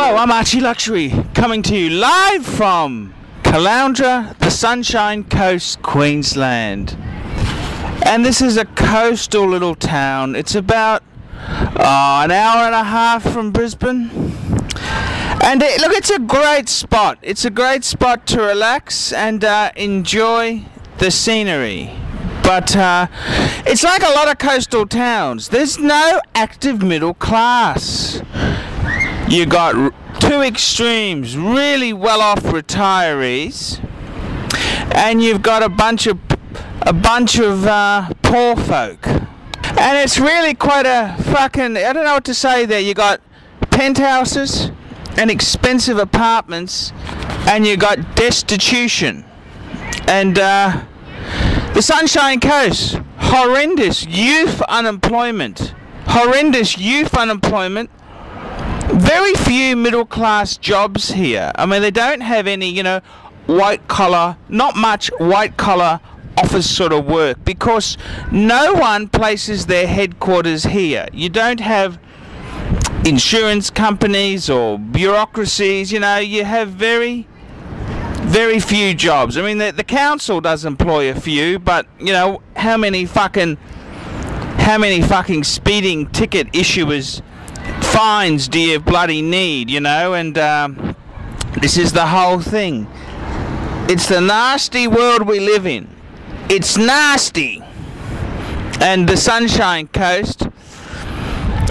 Hello, I'm Archie Luxury, coming to you live from Caloundra, the Sunshine Coast, Queensland. And this is a coastal little town. It's about an hour and a half from Brisbane. And look, it's a great spot. It's a great spot to relax and enjoy the scenery. But it's like a lot of coastal towns. There's no active middle class. You got two extremes, really well-off retirees, and you've got a bunch of poor folk. And it's really quite a fucking, I don't know what to say there. You got penthouses and expensive apartments, and you got destitution. And the Sunshine Coast, horrendous youth unemployment. Very few middle class jobs here. I mean, they don't have any, you know, white collar, not much white collar office sort of work, because no one places their headquarters here. You don't have insurance companies or bureaucracies, you know, you have very few jobs. I mean, the council does employ a few, but, you know, how many fucking speeding ticket issuers, fines do you bloody need, you know? And this is the whole thing. It's the nasty world we live in. It's nasty. And the Sunshine Coast,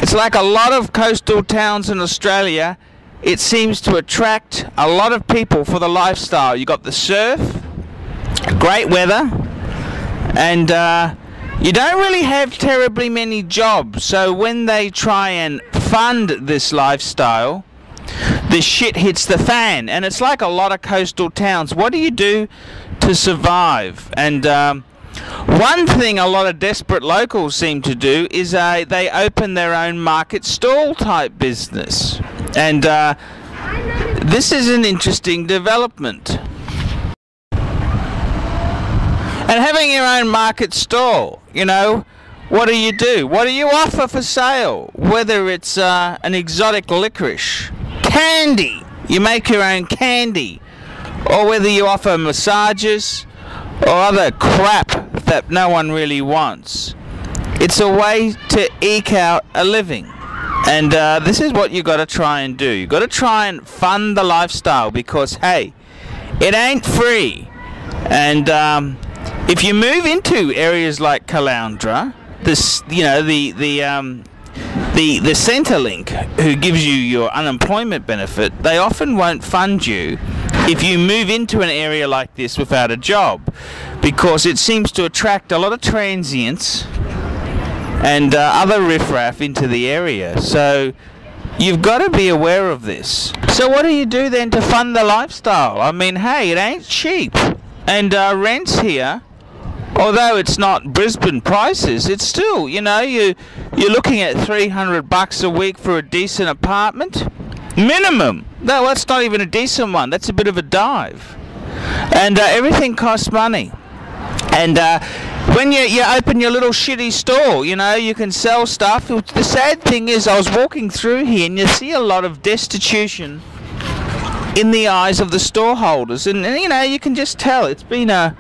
it's like a lot of coastal towns in Australia. It seems to attract a lot of people for the lifestyle. You got the surf, great weather, and you don't really have terribly many jobs. So when they try and fund this lifestyle, the shit hits the fan. And it's like a lot of coastal towns. What do you do to survive? And one thing a lot of desperate locals seem to do is they open their own market stall type business. And this is an interesting development. And having your own market stall, you know, what do? What do you offer for sale? Whether it's an exotic licorice, candy, you make your own candy, or whether you offer massages or other crap that no one really wants. It's a way to eke out a living. And this is what you got to try and do. You got to try and fund the lifestyle, because hey, it ain't free. And if you move into areas like Caloundra, this, you know, the Centrelink, who gives you your unemployment benefit, they often won't fund you if you move into an area like this without a job, because it seems to attract a lot of transients and other riffraff into the area. So you've got to be aware of this. So what do you do then to fund the lifestyle? I mean, hey, it ain't cheap. And rents here, although it's not Brisbane prices, it's still, you know, you're looking at $300 a week for a decent apartment minimum. No, that's not even a decent one. That's a bit of a dive. And everything costs money. And when you open your little shitty store, you know, you can sell stuff. The sad thing is, I was walking through here and you see a lot of destitution in the eyes of the storeholders, and you know, you can just tell it's been a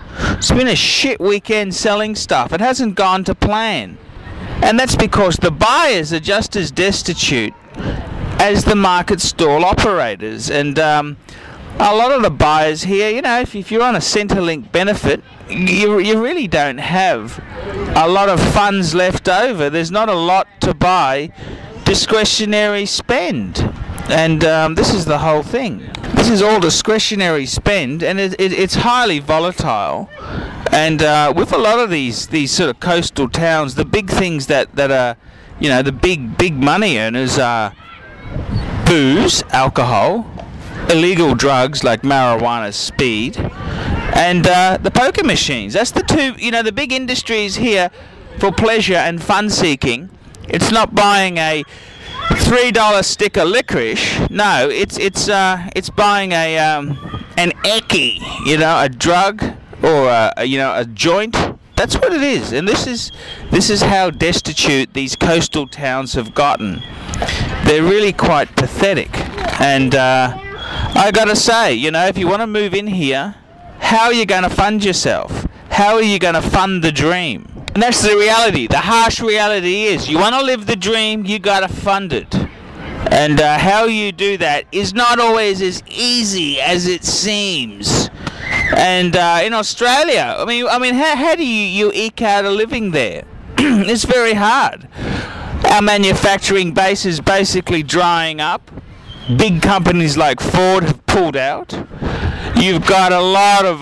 shit weekend selling stuff. It hasn't gone to plan, and that's because the buyers are just as destitute as the market stall operators. And a lot of the buyers here, you know, if you're on a Centrelink benefit, you really don't have a lot of funds left over. There's not a lot to buy discretionary spend. And this is the whole thing. This is all discretionary spend, and it's highly volatile. And with a lot of these sort of coastal towns, the big things that are, you know, the big money earners are booze, alcohol, illegal drugs like marijuana, speed, and the poker machines. That's the two, you know, the big industries here for pleasure and fun seeking. It's not buying a $3 stick of licorice. No, it's buying an eckie, you know, a drug, or you know, a joint. That's what it is. And this is how destitute these coastal towns have gotten. They're really quite pathetic. And I gotta say, you know, if you want to move in here, how are you going to fund yourself? How are you going to fund the dream? And that's the reality. The harsh reality is, you want to live the dream, you got to fund it. And how you do that is not always as easy as it seems. And in Australia, I mean, how do you eke out a living there? It's very hard. Our manufacturing base is basically drying up. Big companies like Ford have pulled out. You've got a lot of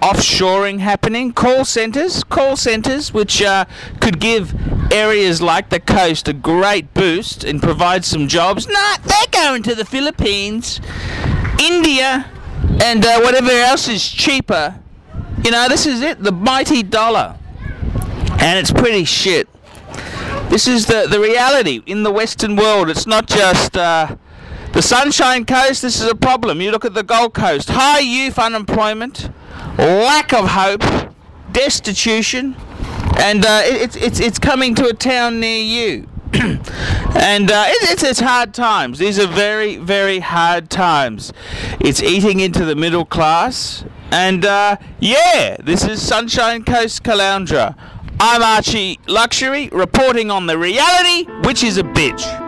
offshoring happening, call centres which could give areas like the coast a great boost and provide some jobs. Nah, they're going to the Philippines, India, and whatever else is cheaper. You know, this is it, the mighty dollar. And it's pretty shit. This is the reality in the Western world. It's not just the Sunshine Coast. This is a problem. You look at the Gold Coast. High youth unemployment, lack of hope, destitution, and it's coming to a town near you. And it's hard times. These are very, very hard times. It's eating into the middle class. And yeah, this is Sunshine Coast Caloundra. I'm Archie Luxury, reporting on the reality, which is a bitch.